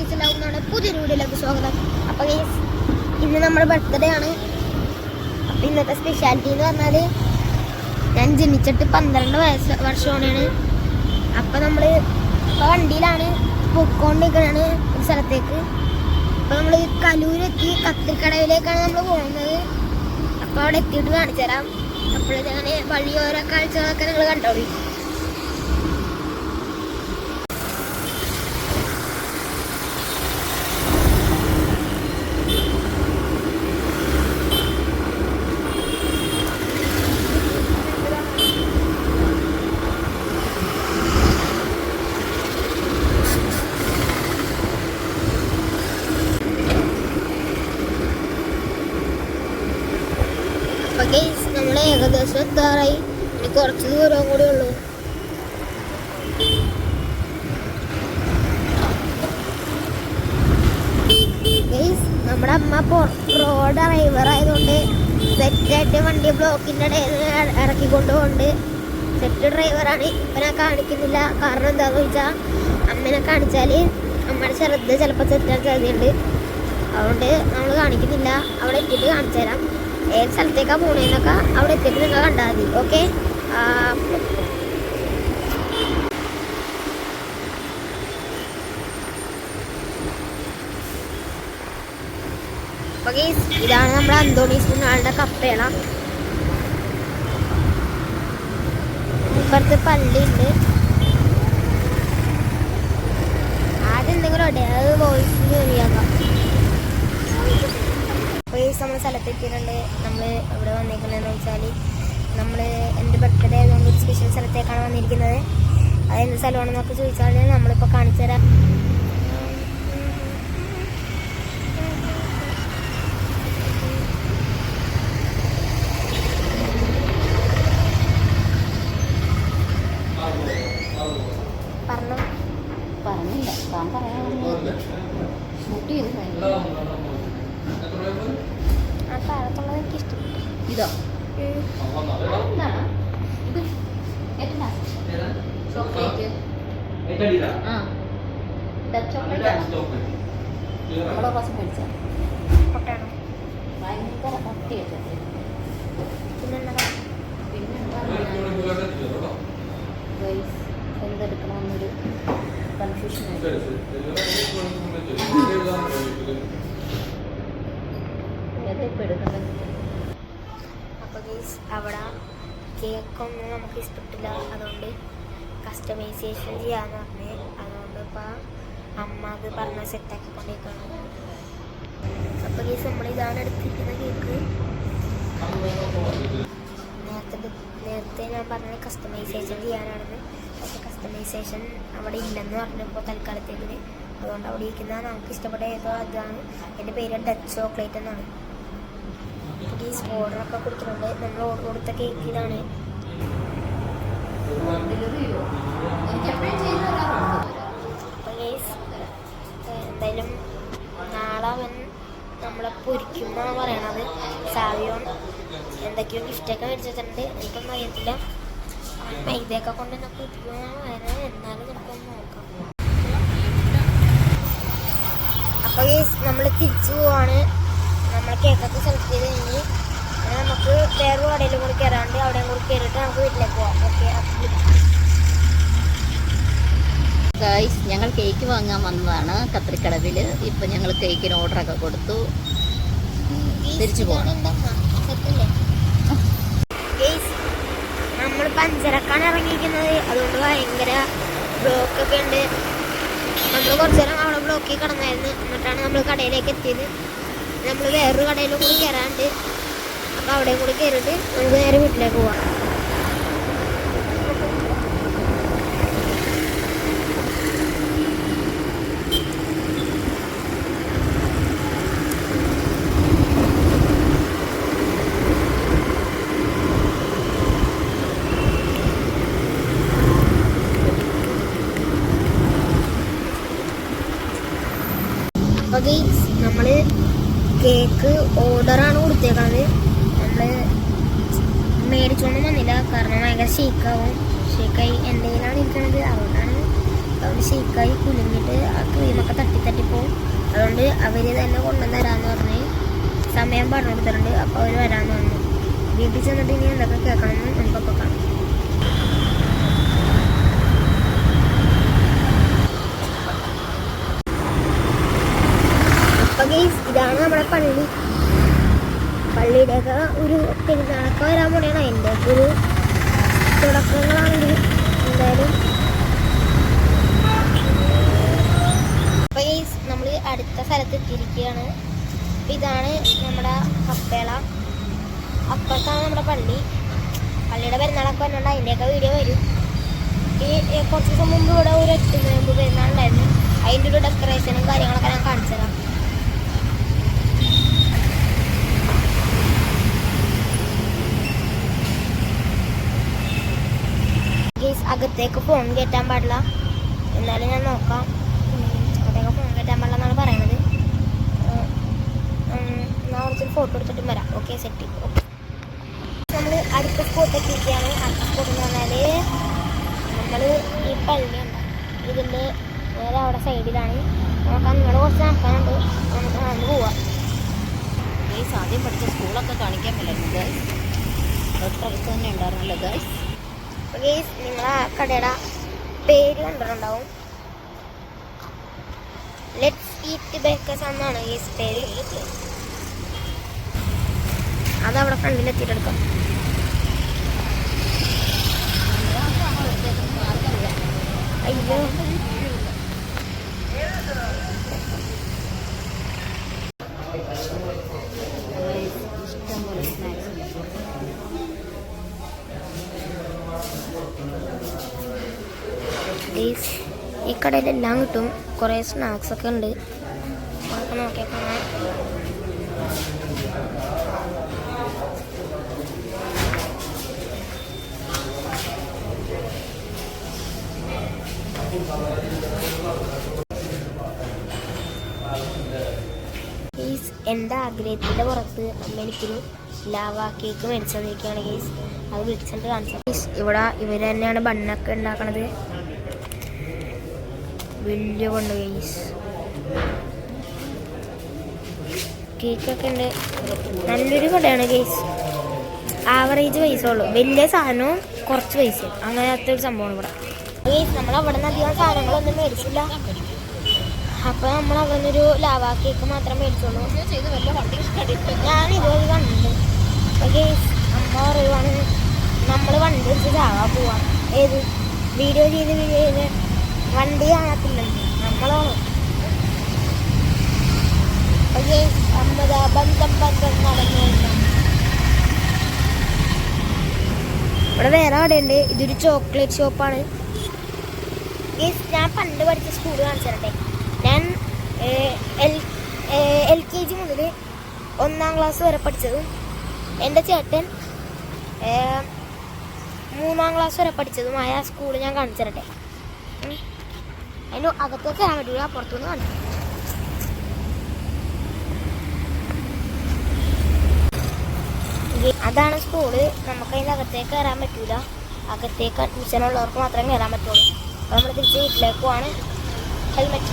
എല്ലാവർക്കും നമ്മുടെ പുതിയൊരു വീഡിയോയിലേക്ക് സ്വാഗതം. അപ്പോൾ ഇന്ന് നമ്മുടെ ബർത്ത്ഡേ ആണ്. അപ്പോൾ ഇന്നത്തെ സ്പെഷ്യാലിറ്റി എന്ന് പറഞ്ഞാൽ ഞാൻ ജനിച്ചിട്ട് 12 വർഷമാണ്. അപ്പോൾ നമ്മൾ ഇപ്പോൾ വണ്ടിയിലാണ് പൊയ്ക്കൊണ്ടിരിക്കുകയാണ് ഒരു സ്ഥലത്തേക്ക്. അപ്പോൾ നമ്മൾ കലൂരെത്തി കത്തിരിക്കടവിലേക്കാണ് നമ്മൾ പോകുന്നത്. അപ്പോൾ അവിടെ എത്തിയിട്ട് കാണിച്ചു തരാം. അപ്പോൾ അങ്ങനെ വഴിയോര കാഴ്ചകളൊക്കെ നിങ്ങൾ കണ്ടോളൂ. നമ്മൾ ഏകദേശം എത്താറായി. ഇനി കുറച്ച് ദൂരം കൂടി ഉള്ളൂ. നമ്മുടെ അമ്മ റോഡ് ഡ്രൈവർ ആയതുകൊണ്ട് സെറ്റായിട്ട് വണ്ടി ബ്ലോക്കിൻ്റെ ഇടയിൽ ഇറക്കിക്കൊണ്ട് പോകുന്നുണ്ട്. സെറ്റ് ഡ്രൈവറാണ്. ഇപ്പം ഞാൻ കാണിക്കുന്നില്ല. കാരണം എന്താണെന്ന് ചോദിച്ചാൽ അമ്മേനെ കാണിച്ചാൽ അമ്മയുടെ ശ്രദ്ധ ചിലപ്പോൾ തെറ്റാൻ സാധ്യതയുണ്ട്. അതുകൊണ്ട് നമ്മൾ കാണിക്കുന്നില്ല. അവിടെ എത്തിയിട്ട് കാണിച്ചു തരാം. ഏത് സ്ഥലത്തേക്കാണ് പോകണേന്നൊക്കെ അവിടെ എത്തിയിട്ട് നിങ്ങൾ കണ്ടാൽ മതി. ഓക്കെ. അപ്പോൾ ഇതാണ് നമ്മുടെ അന്തോണീസ് കുഞ്ഞാളുടെ കപ്പേള. ഇപ്പുറത്ത് പള്ളിയുണ്ട്. ആദ്യം എന്തെങ്കിലും ഉണ്ട്, അത് വോയിസ് ശരിയാക്കാം. നമ്മൾ സ്ഥലത്തെത്തിയിട്ടുണ്ട്. നമ്മൾ ഇവിടെ വന്നിരിക്കുന്നതെന്ന് വെച്ചാൽ നമ്മൾ എൻ്റെ ബർത്ത്ഡേ ആയതുകൊണ്ട് ഒരു സ്പെഷ്യൽ സ്ഥലത്തേക്കാണ് വന്നിരിക്കുന്നത്. അത് എന്ത് സ്ഥലമാണെന്നൊക്കെ ചോദിച്ചാൽ നമ്മളിപ്പോൾ കാണിച്ചു തരാം. പറഞ്ഞില്ല, താൻ പറയാൻ ഷൂട്ട് ചെയ്ത് എനിക്ക് ഇഷ്ടപ്പെട്ടു. ഇതോ എന്താണ് ഇത്? ചോക്ലേറ്റ്. ഡാർക്ക് ചോക്ലേറ്റ് ആണോ? നമ്മളെ കുറച്ച് മേടിച്ചാൽ പൊട്ടാണോ? ഭയങ്കര പൊട്ടിയ ചോക്ലേറ്റ്. പിന്നെന്താ എന്തെടുക്കണമെന്നൊരു കൺഫ്യൂഷൻ ആയി. അപ്പോൾ അവിടെ കേക്കൊന്നും നമുക്ക് ഇഷ്ടപ്പെട്ടില്ല. അതുകൊണ്ട് കസ്റ്റമൈസേഷൻ ചെയ്യാന്ന് പറഞ്ഞ് അതുകൊണ്ട് ഇപ്പോൾ അമ്മ അത് പറഞ്ഞ് സെറ്റാക്കിക്കൊണ്ടിരിക്കുകയാണ്. അപ്പോൾ നമ്മളിതാണ് എടുത്തിരിക്കുന്ന കേക്ക്. നേരത്തെ ഞാൻ പറഞ്ഞത് കസ്റ്റമൈസേഷൻ ചെയ്യാനാണെന്ന്. പക്ഷേ കസ്റ്റമൈസേഷൻ അവിടെ ഇല്ലെന്ന് പറഞ്ഞപ്പോൾ തൽക്കാലത്തേക്കിന്. അതുകൊണ്ട് അവിടെ ഇരിക്കുന്ന നമുക്ക് ഇഷ്ടപ്പെട്ട ഏതോ അതാണ്. എൻ്റെ പേര് ഡച്ച് ചോക്ലേറ്റ് എന്നാണ്. ഓർഡറൊക്കെ കൊടുത്തിട്ടുണ്ട്. നമ്മൾ ഓർഡർ കൊടുത്ത കേക്ക് ഇതാണ്. എന്തായാലും നാളെ അവൻ നമ്മളെ പൊരിക്കും എന്നാണ് പറയണത്. സാവിയോൺ എന്തൊക്കെയോ ഗിഫ്റ്റൊക്കെ മേടിച്ചിട്ടുണ്ട്. എനിക്കൊന്നും അറിയത്തില്ല. മൈദയൊക്കെ കൊണ്ട് തന്നെ പൊരിക്കുമെന്നാണ് പറയുന്നത്. എന്നാലും നമുക്കൊന്ന് നോക്കാം. അപ്പോൾ നമ്മൾ തിരിച്ചു പോവാണ്. നമ്മൾ കേക്കൊക്കെ സെലക്ട് ചെയ്ത് കഴിഞ്ഞ് നമുക്ക് വേറൊരു കടയിലും കൂടി കയറാണ്ട് അവിടെയും കൂടി കയറിയിട്ട് നമുക്ക് വീട്ടിലേക്ക് പോവാം. ഓക്കെ. ഗൈസ്, ഞങ്ങൾ കേക്ക് വാങ്ങാൻ വന്നതാണ് കത്തിരിക്കടവിൽ. ഇപ്പം ഞങ്ങൾ കേക്കിന് ഓർഡറൊക്കെ കൊടുത്തു. തിരിച്ചു പോകണം. നമ്മൾ പഞ്ചരക്കാണ് ഇറങ്ങിയിരിക്കുന്നത്. അതുകൊണ്ട് ഭയങ്കര ബ്ലോക്കൊക്കെ ഉണ്ട്. നമ്മൾ കുറച്ച് നേരം അവിടെ ബ്ലോക്കിൽ കിടന്നായിരുന്നു. എന്നിട്ടാണ് നമ്മൾ കടയിലേക്ക് എത്തിയത്. നമ്മൾ വേറൊരു കടയിലും കൂടി കയറാണ്ട് അപ്പോൾ അവിടെയും കൂടി കയറിയിട്ട് നമുക്ക് നേരെ വീട്ടിലേക്ക് പോവാം. അപ്പോൾ നമ്മൾ കേക്ക് ഓർഡറാണ് കൊടുത്തേക്കുന്നത്. നമ്മൾ മേടിച്ചോണ്ട് വന്നില്ല, കാരണം ഭയങ്കര ഷേക്കായി എൻ്റെ കയ്യിലാണ് ഇരിക്കുന്നത്. അതുകൊണ്ടാണ് ഷേക്കായി കുലുങ്ങിയിട്ട് ആ ക്രീമൊക്കെ തട്ടി അതുകൊണ്ട് അവർ തന്നെ കൊണ്ടുവന്ന് തരാമെന്ന് പറഞ്ഞ് സമയം പറഞ്ഞു കൊടുത്തിട്ടുണ്ട്. അപ്പോൾ അവർ വരാമെന്ന് പറഞ്ഞു. വീട്ടിൽ ചെന്നിട്ട് ഇനി എന്തൊക്കെ കേൾക്കണമെന്ന് നമുക്കപ്പോൾ കാണാം. അപ്പോൾ ഗൈസ് ഇതാണ് നമ്മുടെ പള്ളിയുടെയൊക്കെ ഒരു പെരുന്നാളൊക്കെ വരാൻ പോലെയാണ്. അതിൻ്റെ ഒരു തുടക്കങ്ങളാണെങ്കിൽ എന്തായാലും. അപ്പോൾ ഗൈസ് നമ്മൾ അടുത്ത സ്ഥലത്ത് എത്തിയിരിക്കുകയാണ്. അപ്പം ഇതാണ് നമ്മുടെ കപ്പേള. അപ്പുറത്താണ് നമ്മുടെ പള്ളിയുടെ പെരുന്നാളൊക്കെ വന്നിട്ടുണ്ട്. അതിൻ്റെയൊക്കെ വീഡിയോ വരും. ഈ കുറച്ച് ദിവസം മുമ്പ് ഇവിടെ ഒരു 8 നോയമ്പ് പെരുന്നാളുണ്ടായിരുന്നു. അതിൻ്റെ ഒരു ഡെക്കറേഷനും കാര്യങ്ങളൊക്കെ ഞാൻ കാണിച്ചു തരാം. അകത്തേക്ക് ഫോൺ കയറ്റാൻ പാടില്ല. എന്നാലും ഞാൻ നോക്കാം. അകത്തേക്ക് ഫോൺ കയറ്റാൻ പാടില്ല എന്നാണ് പറയണത്. ഞാൻ കുറച്ചൊരു ഫോട്ടോ എടുത്തിട്ടും വരാം. Okay, set. ഓക്കെ, നമ്മൾ അടുത്ത സ്പോട്ടൊക്കെ ഇരിക്കുകയാണ്. അടുത്ത സ്പോട്ട് എന്ന് പറഞ്ഞാൽ നമ്മൾ ഈ പള്ളിയുണ്ട്, ഇതിൻ്റെ നേരെ അവിടെ സൈഡിലാണ്. നമുക്ക് അങ്ങോട്ട് കുറച്ച് നടക്കാനുണ്ട്. നമുക്ക് നടന്ന് പോവാം. ആദ്യം പഠിച്ച സ്കൂളൊക്കെ കാണിക്കാൻ പറ്റില്ല. തൊട്ടടുത്ത് തന്നെ ഉണ്ടായിരുന്നല്ലോ ഗൈസ്. ഗൈസ് നിങ്ങൾ ആ കടയുടെ പേര് കണ്ടിട്ടുണ്ടാവും. ലെറ്റ്സ് ഈറ്റ് ബേക്കേഴ്സ് എന്നാണ് ഗൈസ് പേര്. അതവിടെ ഫ്രണ്ടിലെത്തിയിട്ടെടുക്കാം. അയ്യോ, ഈ കടയിലെല്ലാം കിട്ടും. കുറേ സ്നാക്സ് ഒക്കെ ഉണ്ട്. അതൊക്കെ നോക്കിയാൽ കാണാം. എൻ്റെ ആഗ്രഹത്തിൻ്റെ പുറത്ത് അമ്മ എനിക്കൊരു ലാവ കേക്ക് മേടിച്ചതൊക്കെയാണ് ഗൈസ്. അത് വിളിച്ചിട്ട് കാണിച്ചത് ഗൈസ്. ഇവിടെ ഇവർ തന്നെയാണ് ബണ്ണൊക്കെ ഉണ്ടാക്കണത്. വലിയ കൊണ്ട് ഗൈസ് കേക്കൊക്കെ ഉണ്ട്. നല്ലൊരു കടയാണ് ഗൈസ്. ആവറേജ് പൈസ ഉള്ളൂ. വലിയ സാധനവും കുറച്ച് പൈസ, അങ്ങനത്തെ ഒരു സംഭവമാണ് ഇവിടെ ഗൈസ്. നമ്മളവിടെ നിന്ന് അധികം സാധനങ്ങളൊന്നും മേടിച്ചില്ല. അപ്പോൾ നമ്മൾ അവിടെ നിന്നൊരു ലാവ കേക്ക് മാത്രം മേടിച്ചോളൂ. ഞാനിതുപോലെ കണ്ടിട്ടുണ്ട്. അപ്പോൾ ഗൈസ് അമ്മ പറയുവാണ് നമ്മൾ വണ്ടി വെച്ച് ചാവാൻ പോവാം. ഏത് വീഡിയോ ചെയ്ത് വണ്ടി കാണത്തില്ലല്ലോ നമ്മളാണ്. അപ്പോൾ ഗൈസ് ബന്ധം നടന്നു. ഇവിടെ വേറെ കടയുണ്ട്. ഇതൊരു ചോക്ലേറ്റ് ഷോപ്പാണ് ഗൈസ്. ഞാൻ പണ്ട് പഠിച്ച സ്കൂൾ കാണിച്ചു തരട്ടെ. ഞാൻ LKG മുതൽ 1ാം ക്ലാസ് വരെ പഠിച്ചതും എൻ്റെ ചേട്ടൻ 3ാം ക്ലാസ് വരെ പഠിച്ചതുമായ സ്കൂൾ ഞാൻ കാണിച്ചു തരട്ടെ. അതിന് അകത്തേക്ക് കയറാൻ പറ്റൂല, പുറത്തുനിന്ന് കാണിച്ചു. അതാണ് സ്കൂള്. നമുക്ക് അതിൻ്റെ അകത്തേക്ക് കയറാൻ പറ്റൂല. അകത്തേക്ക് അഡ്മിഷൻ ഉള്ളവർക്ക് മാത്രമേ കയറാൻ പറ്റുള്ളൂ. അപ്പോൾ നമ്മൾ തിരിച്ച് വീട്ടിലേക്ക് പോവാണ്. ഹെൽമെറ്റ്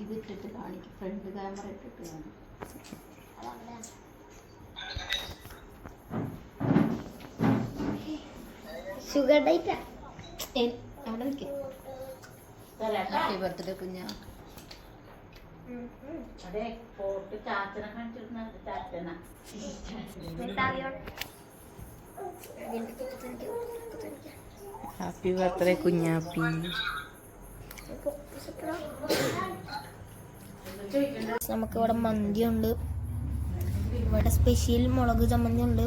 ഇതിട്ടിട്ട് കാണിക്കും. ഫ്രണ്ട് ക്യാമറ ഇട്ടിട്ട് കാണിക്കും. ഷുഗർ ഡൈറ്റാ അവിടെ നിൽക്കും. ഹാപ്പി ബർത്ത്ഡേ കുഞ്ഞാ. Happy birthday Kunjappi. നമുക്കിവിടെ മന്തി ഉണ്ട്, ഇവിടെ സ്പെഷ്യൽ മുളക് ചമ്മന്തി ഉണ്ട്,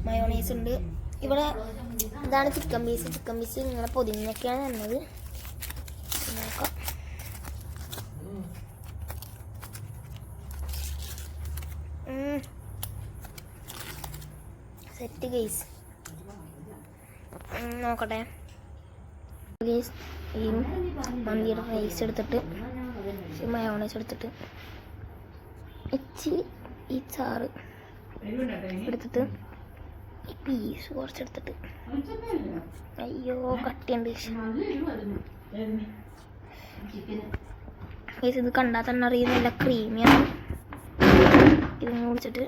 മയോണൈസ് ഉണ്ട്. ഇവിടെ ഇതാണ് ചിക്കൻ പീസ്. ചിക്കൻ പീസ് ഇങ്ങനെ പൊതിഞ്ഞൊക്കെയാണ് തന്നത്. നോക്കാം. സെറ്റ് ഗൈസ്, നോക്കട്ടെ ഗൈസ്. ഈ മന്തിയുടെ റൈസ് എടുത്തിട്ട് മയോണൈസ് എടുത്തിട്ട് ഇച്ചിരി ഈ ചാറ് എടുത്തിട്ട് ഈ പീസ് കുറച്ചെടുത്തിട്ട്, അയ്യോ കട്ടിയുണ്ട് ഗൈസ്. ഇത് കണ്ടാൽ തന്നെ അറിയുന്നില്ല, ക്രീമിയാണ്. ഇതിങ്ങനെ കുടിച്ചിട്ട്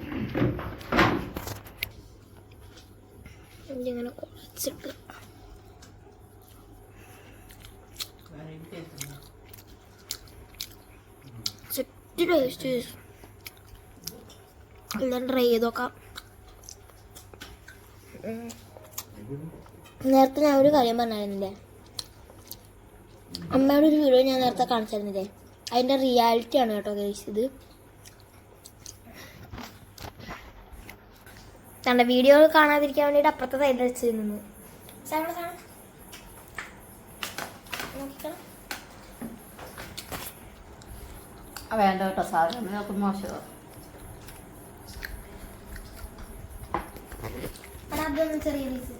ഇങ്ങനെ കുഴച്ചിട്ട് സെറ്റ് ടേസ്റ്റ്. എല്ലാം ട്രൈ ചെയ്ത് നോക്കാം. നേരത്തെ ഞാൻ ഒരു കാര്യം പറഞ്ഞായിരുന്നില്ലേ, അമ്മയുടെ ഒരു വീഡിയോ ഞാൻ നേരത്തെ കാണിച്ചായിരുന്നില്ലേ, അതിൻ്റെ റിയാലിറ്റി ആണ് കേട്ടോ ഗൈസ് ഇത്. തൻ്റെ വീഡിയോ കാണാതിരിക്കാൻ വേണ്ടിയിട്ട് അപ്പുറത്തെ സൈഡിൽ വെച്ച് നിന്ന് വേണ്ട കേട്ടോ, സാധനം മോശമാണ്. അതൊന്നും ചെറിയ പീസ്